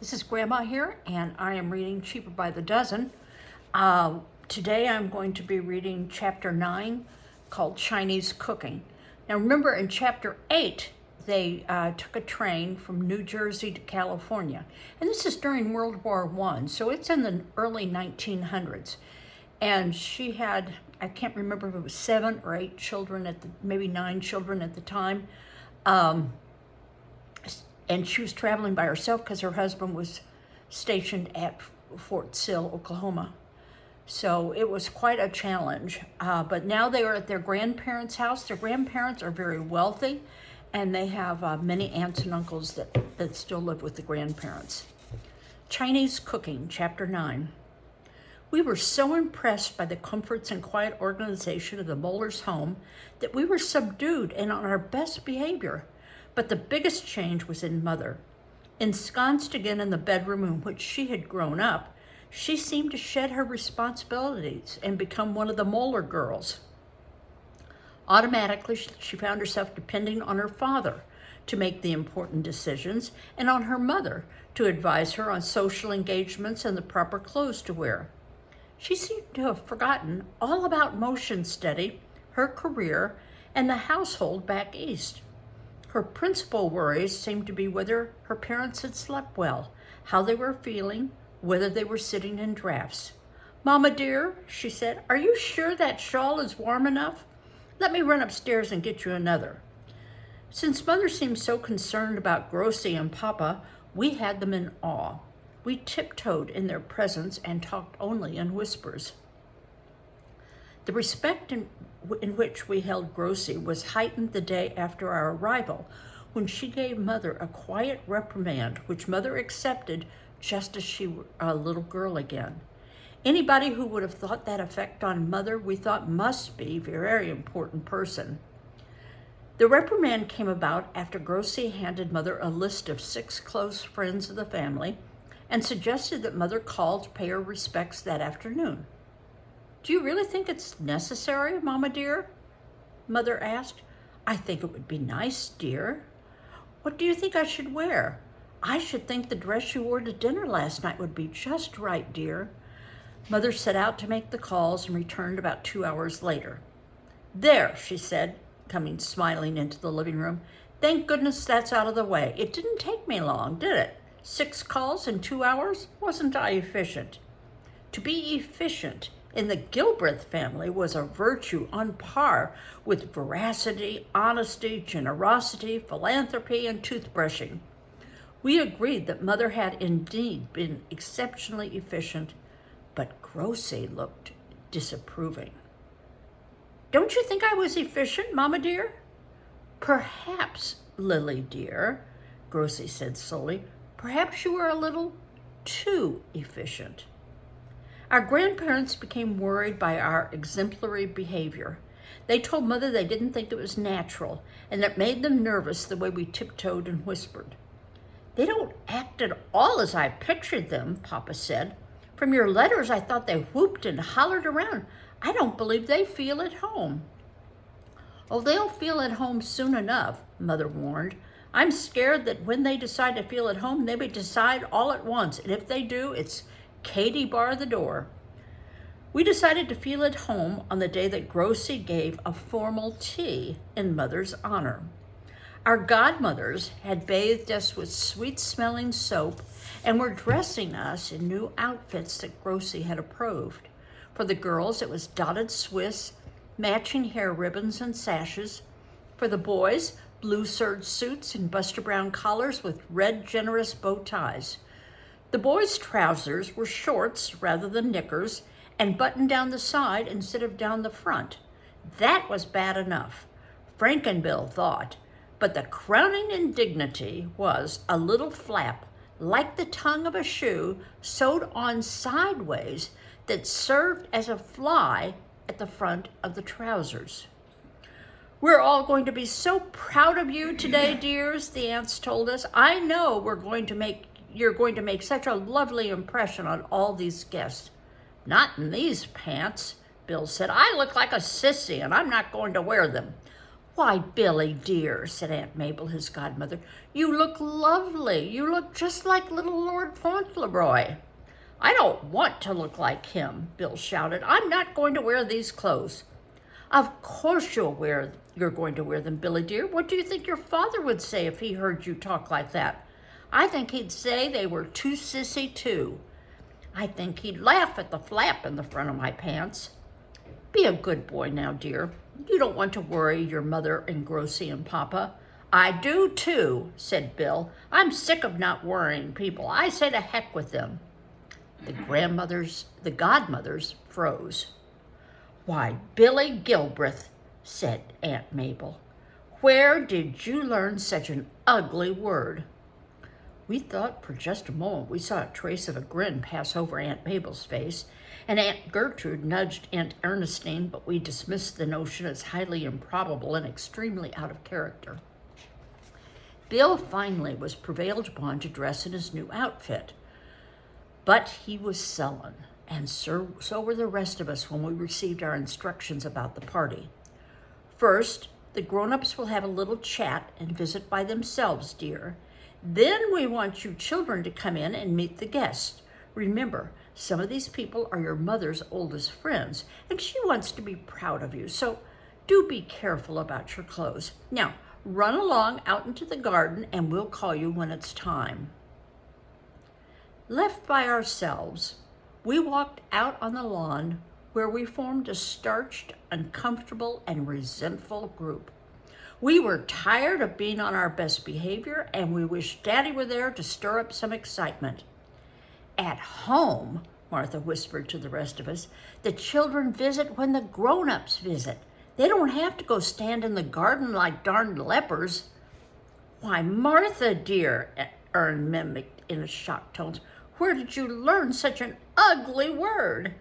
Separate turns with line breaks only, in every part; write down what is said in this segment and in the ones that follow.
This is Grandma here, and I am reading Cheaper by the Dozen. Today I'm going to be reading Chapter 9, called Chinese Cooking. Now remember, in Chapter 8, they took a train from New Jersey to California. And this is during World War I, so it's in the early 1900s. And she had, I can't remember if it was 7 or 8 children, maybe 9 children at the time. And she was traveling by herself because her husband was stationed at Fort Sill, Oklahoma. So it was quite a challenge. But now they are at their grandparents' house. Their grandparents are very wealthy, and they have many aunts and uncles that still live with the grandparents. Chinese Cooking, Chapter 9. We were so impressed by the comforts and quiet organization of the Mollers' home that we were subdued and on our best behavior. But the biggest change was in Mother. Ensconced again in the bedroom in which she had grown up, she seemed to shed her responsibilities and become one of the Moller girls. Automatically, she found herself depending on her father to make the important decisions and on her mother to advise her on social engagements and the proper clothes to wear. She seemed to have forgotten all about motion study, her career, and the household back east. Her principal worries seemed to be whether her parents had slept well, how they were feeling, whether they were sitting in drafts. "Mama dear," she said, "are you sure that shawl is warm enough? Let me run upstairs and get you another." Since Mother seemed so concerned about Grossi and Papa, we had them in awe. We tiptoed in their presence and talked only in whispers. The respect in which we held Grossi was heightened the day after our arrival, when she gave Mother a quiet reprimand, which Mother accepted just as she were a little girl again. Anybody who would have thought that effect on Mother, we thought must be a very important person. The reprimand came about after Grossi handed Mother a list of 6 close friends of the family and suggested that Mother call to pay her respects that afternoon. "Do you really think it's necessary, Mama dear?" Mother asked. "I think it would be nice, dear." "What do you think I should wear?" "I should think the dress you wore to dinner last night would be just right, dear." Mother set out to make the calls and returned about 2 hours later. "There," she said, coming smiling into the living room. "Thank goodness that's out of the way. It didn't take me long, did it? 6 calls in 2 hours? Wasn't I efficient?" To be efficient in the Gilbreth family was a virtue on par with veracity, honesty, generosity, philanthropy, and toothbrushing. We agreed that Mother had indeed been exceptionally efficient, but Grossi looked disapproving. "Don't you think I was efficient, Mama dear?" "Perhaps, Lily dear," Grossi said slowly, "perhaps you were a little too efficient." Our grandparents became worried by our exemplary behavior. They told Mother they didn't think it was natural, and it made them nervous the way we tiptoed and whispered. "They don't act at all as I pictured them," Papa said. "From your letters, I thought they whooped and hollered around. I don't believe they feel at home." "Oh, they'll feel at home soon enough," Mother warned. "I'm scared that when they decide to feel at home, they may decide all at once, and if they do, it's Katie bar the door." We decided to feel at home on the day that Grossi gave a formal tea in Mother's honor. Our godmothers had bathed us with sweet-smelling soap and were dressing us in new outfits that Grossi had approved. For the girls, it was dotted Swiss, matching hair ribbons and sashes. For the boys, blue serge suits and Buster Brown collars with red generous bow ties. The boys' trousers were shorts rather than knickers and buttoned down the side instead of down the front. That was bad enough, Frankenbill thought, but the crowning indignity was a little flap, like the tongue of a shoe, sewed on sideways that served as a fly at the front of the trousers. "We're all going to be so proud of you today, dears," the aunts told us. "I know you're going to make such a lovely impression on all these guests." "Not in these pants," Bill said. "I look like a sissy and I'm not going to wear them." Why, Billy dear, said Aunt Mabel, his godmother, you look lovely. You look just like little Lord Fauntleroy. I don't want to look like him, Bill shouted. I'm not going to wear these clothes. Of course you're going to wear them, Billy dear. What do you think your father would say if he heard you talk like that? I think he'd say they were too sissy too. I think he'd laugh at the flap in the front of my pants. Be a good boy now, dear. You don't want to worry your mother and Grocie and Papa. I do too, said Bill. I'm sick of not worrying people. I say to heck with them. The godmothers froze. Why, Billy Gilbreth, said Aunt Mabel, where did you learn such an ugly word? We thought for just a moment we saw a trace of a grin pass over Aunt Mabel's face, and Aunt Gertrude nudged Aunt Ernestine, but we dismissed the notion as highly improbable and extremely out of character. Bill finally was prevailed upon to dress in his new outfit, but he was sullen, and so were the rest of us when we received our instructions about the party. First, the grown-ups will have a little chat and visit by themselves, dear. Then we want you children to come in and meet the guests. Remember, some of these people are your mother's oldest friends, and she wants to be proud of you, so do be careful about your clothes. Now, run along out into the garden, and we'll call you when it's time. Left by ourselves, we walked out on the lawn where we formed a starched, uncomfortable, and resentful group. We were tired of being on our best behavior, and we wished Daddy were there to stir up some excitement. At home, Martha whispered to the rest of us, the children visit when the grown-ups visit. They don't have to go stand in the garden like darned lepers. Why, Martha, dear, Ern mimicked in shocked tones, where did you learn such an ugly word?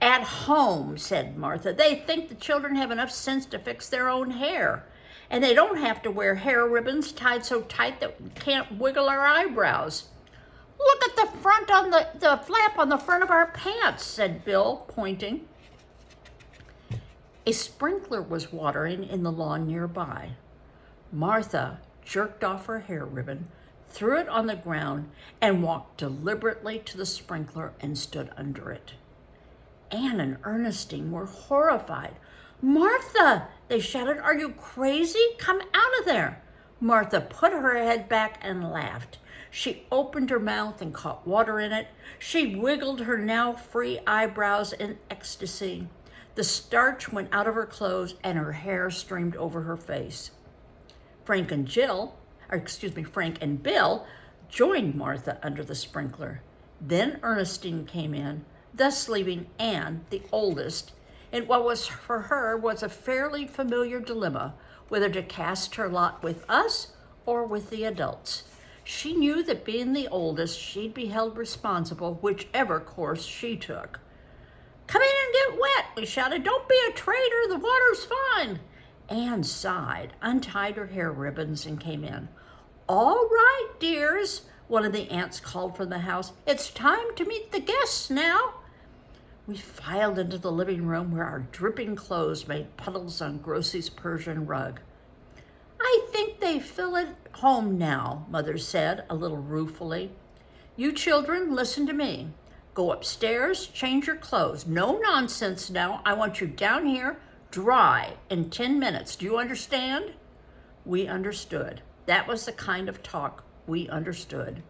At home, said Martha. They think the children have enough sense to fix their own hair. And they don't have to wear hair ribbons tied so tight that we can't wiggle our eyebrows. Look at the front on the flap on the front of our pants, said Bill, pointing. A sprinkler was watering in the lawn nearby. Martha jerked off her hair ribbon, threw it on the ground, and walked deliberately to the sprinkler and stood under it. Anne and Ernestine were horrified. Martha, they shouted, are you crazy? Come out of there. Martha put her head back and laughed. She opened her mouth and caught water in it. She wiggled her now free eyebrows in ecstasy. The starch went out of her clothes and her hair streamed over her face. Frank and Bill joined Martha under the sprinkler. Then Ernestine came in, thus leaving Anne, the oldest, in what was for her was a fairly familiar dilemma, whether to cast her lot with us or with the adults. She knew that being the oldest, she'd be held responsible whichever course she took. Come in and get wet, we shouted. Don't be a traitor, the water's fine. Anne sighed, untied her hair ribbons, and came in. All right, dears, one of the aunts called from the house. It's time to meet the guests now. We filed into the living room where our dripping clothes made puddles on Grocie's Persian rug. I think they feel at home now, Mother said, a little ruefully. You children, listen to me. Go upstairs, change your clothes. No nonsense now. I want you down here, dry, in 10 minutes. Do you understand? We understood. That was the kind of talk we understood.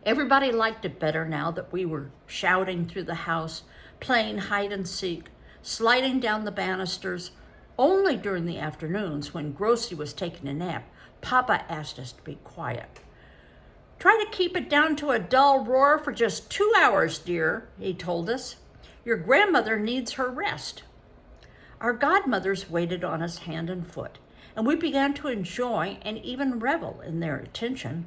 Everybody liked it better now that we were shouting through the house, playing hide and seek, sliding down the banisters. Only during the afternoons, when Grocie was taking a nap, Papa asked us to be quiet. Try to keep it down to a dull roar for just 2 hours, dear, he told us. Your grandmother needs her rest. Our godmothers waited on us hand and foot, and we began to enjoy and even revel in their attention.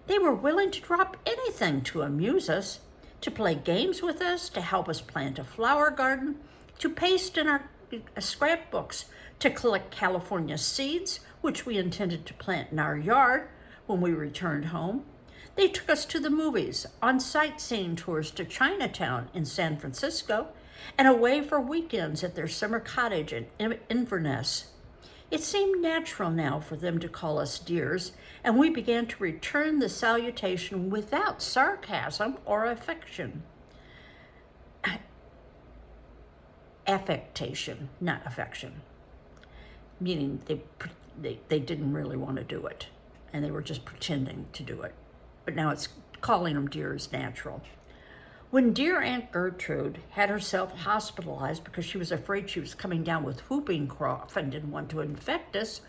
They were willing to drop anything to amuse us, to play games with us, to help us plant a flower garden, to paste in our scrapbooks, to collect California seeds, which we intended to plant in our yard when we returned home. They took us to the movies, on sightseeing tours to Chinatown in San Francisco, and away for weekends at their summer cottage in Inverness. It seemed natural now for them to call us dears, and we began to return the salutation without sarcasm or affection. Affectation, not affection, meaning they didn't really want to do it, and they were just pretending to do it. But now it's calling them dear is natural. When dear Aunt Gertrude had herself hospitalized because she was afraid she was coming down with whooping cough and didn't want to infect us,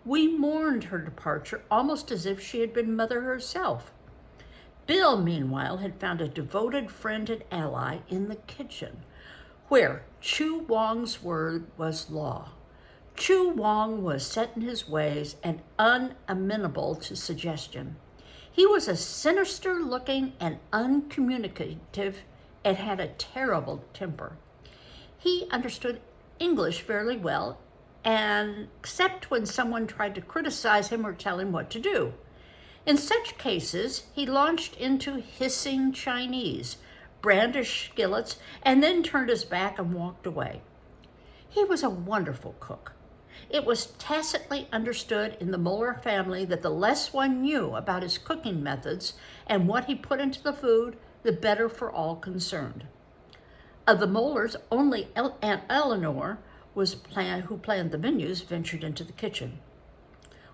we mourned her departure almost as if she had been mother herself. Bill, meanwhile, had found a devoted friend and ally in the kitchen, where Chu Wong's word was law. Chu Wong was set in his ways and unamenable to suggestion. He was a sinister-looking and uncommunicative and had a terrible temper. He understood English fairly well, and except when someone tried to criticize him or tell him what to do. In such cases, he launched into hissing Chinese, brandished skillets, and then turned his back and walked away. He was a wonderful cook. It was tacitly understood in the Moeller family that the less one knew about his cooking methods and what he put into the food, the better for all concerned. Of the Moellers, only Aunt Eleanor, who planned the menus, ventured into the kitchen.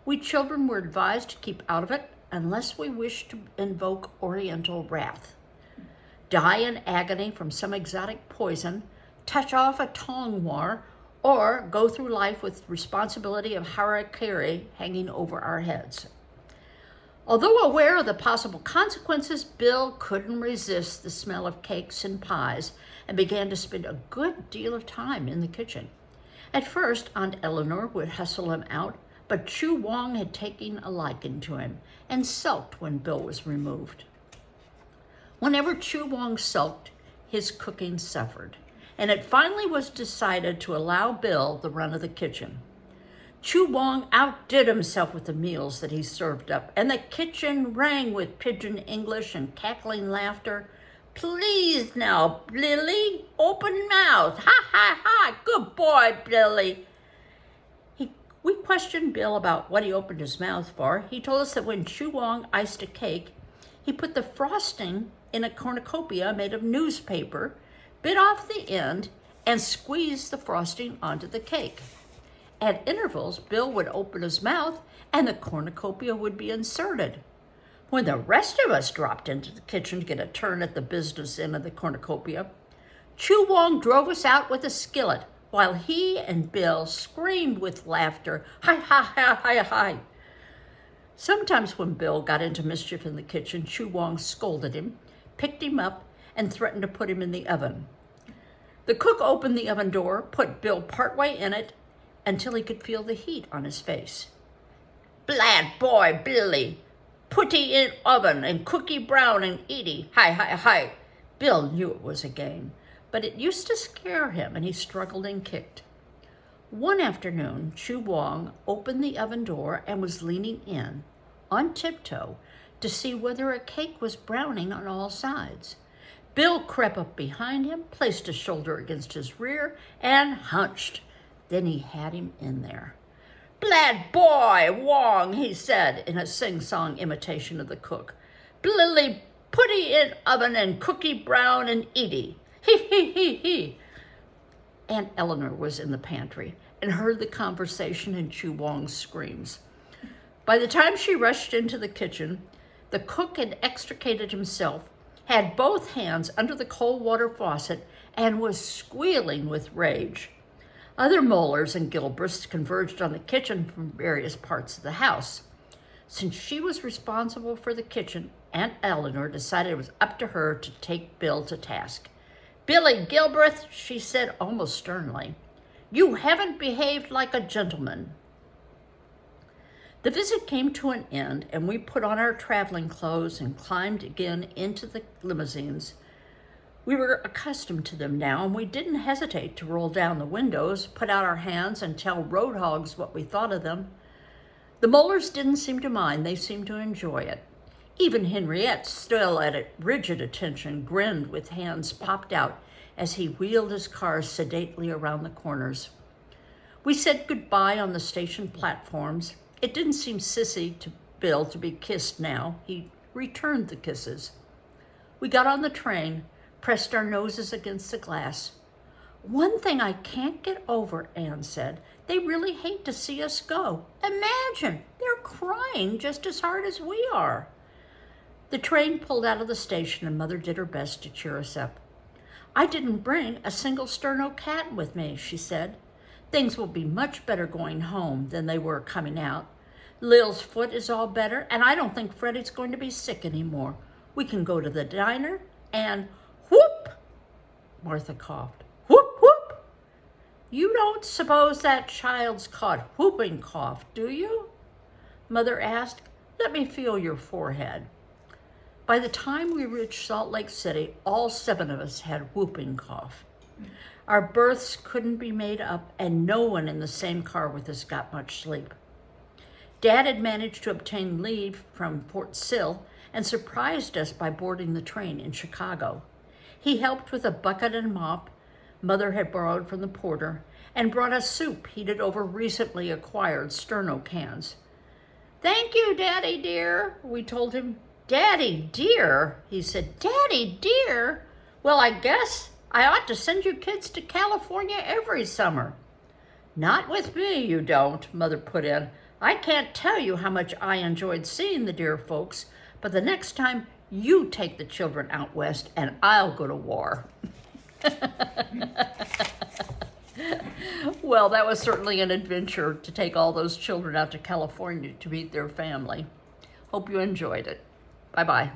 We children were advised to keep out of it unless we wished to invoke Oriental wrath, die in agony from some exotic poison, touch off a tongue war, or go through life with responsibility of harakiri hanging over our heads. Although aware of the possible consequences, Bill couldn't resist the smell of cakes and pies and began to spend a good deal of time in the kitchen. At first, Aunt Eleanor would hustle him out, but Chu Wong had taken a liking to him and sulked when Bill was removed. Whenever Chu Wong sulked, his cooking suffered, and it finally was decided to allow Bill the run of the kitchen. Chu Wong outdid himself with the meals that he served up, and the kitchen rang with pidgin English and cackling laughter. "Please now, Billy, open mouth. Ha, ha, ha, good boy, Billy." We questioned Bill about what he opened his mouth for. He told us that when Chu Wong iced a cake, he put the frosting in a cornucopia made of newspaper, bit off the end, and squeezed the frosting onto the cake. At intervals, Bill would open his mouth and the cornucopia would be inserted. When the rest of us dropped into the kitchen to get a turn at the business end of the cornucopia, Chu Wong drove us out with a skillet while he and Bill screamed with laughter, "Hi, hi, hi, hi, hi." Sometimes when Bill got into mischief in the kitchen, Chu Wong scolded him, picked him up, and threatened to put him in the oven. The cook opened the oven door, put Bill partway in it until he could feel the heat on his face. "Bad boy, Billy. Putty in oven and cookie brown and eaty. Hi, hi, hi." Bill knew it was a game, but it used to scare him and he struggled and kicked. One afternoon, Chu Wong opened the oven door and was leaning in, on tiptoe, to see whether a cake was browning on all sides. Bill crept up behind him, placed a shoulder against his rear, and hunched. Then he had him in there. "Bad boy, Wong," he said in a sing-song imitation of the cook. "Billy, putty in oven and cookie brown and eaty. He, he, he, he." Aunt Eleanor was in the pantry and heard the conversation and Chu Wong's screams. By the time she rushed into the kitchen, the cook had extricated himself, had both hands under the cold water faucet, and was squealing with rage. Other Moellers and Gilbrists converged on the kitchen from various parts of the house. Since she was responsible for the kitchen, Aunt Eleanor decided it was up to her to take Bill to task. "Billy Gilbreth," she said almost sternly, "you haven't behaved like a gentleman." The visit came to an end, and we put on our traveling clothes and climbed again into the limousines. We were accustomed to them now, and we didn't hesitate to roll down the windows, put out our hands, and tell road hogs what we thought of them. The Moellers didn't seem to mind. They seemed to enjoy it. Even Henriette, still at a rigid attention, grinned with hands popped out as he wheeled his car sedately around the corners. We said goodbye on the station platforms. It didn't seem sissy to Bill to be kissed now. He returned the kisses. We got on the train, pressed our noses against the glass. One thing I can't get over, Anne said. They really hate to see us go. Imagine, they're crying just as hard as we are. The train pulled out of the station and Mother did her best to cheer us up. I didn't bring a single sterno cat with me, she said. Things will be much better going home than they were coming out. Lil's foot is all better, and I don't think Freddie's going to be sick anymore. We can go to the diner and whoop! Martha coughed. Whoop, whoop! You don't suppose that child's caught whooping cough, do you? Mother asked. Let me feel your forehead. By the time we reached Salt Lake City, all 7 of us had whooping cough. Our berths couldn't be made up, and no one in the same car with us got much sleep. Dad had managed to obtain leave from Fort Sill and surprised us by boarding the train in Chicago. He helped with a bucket and mop Mother had borrowed from the porter and brought us soup heated over recently acquired sterno cans. Thank you, Daddy dear, we told him. Daddy dear, he said. Daddy dear? Well, I guess I ought to send you kids to California every summer. Not with me, you don't, Mother put in. I can't tell you how much I enjoyed seeing the dear folks, but the next time you take the children out west and I'll go to war. Well, that was certainly an adventure to take all those children out to California to meet their family. Hope you enjoyed it. Bye-bye.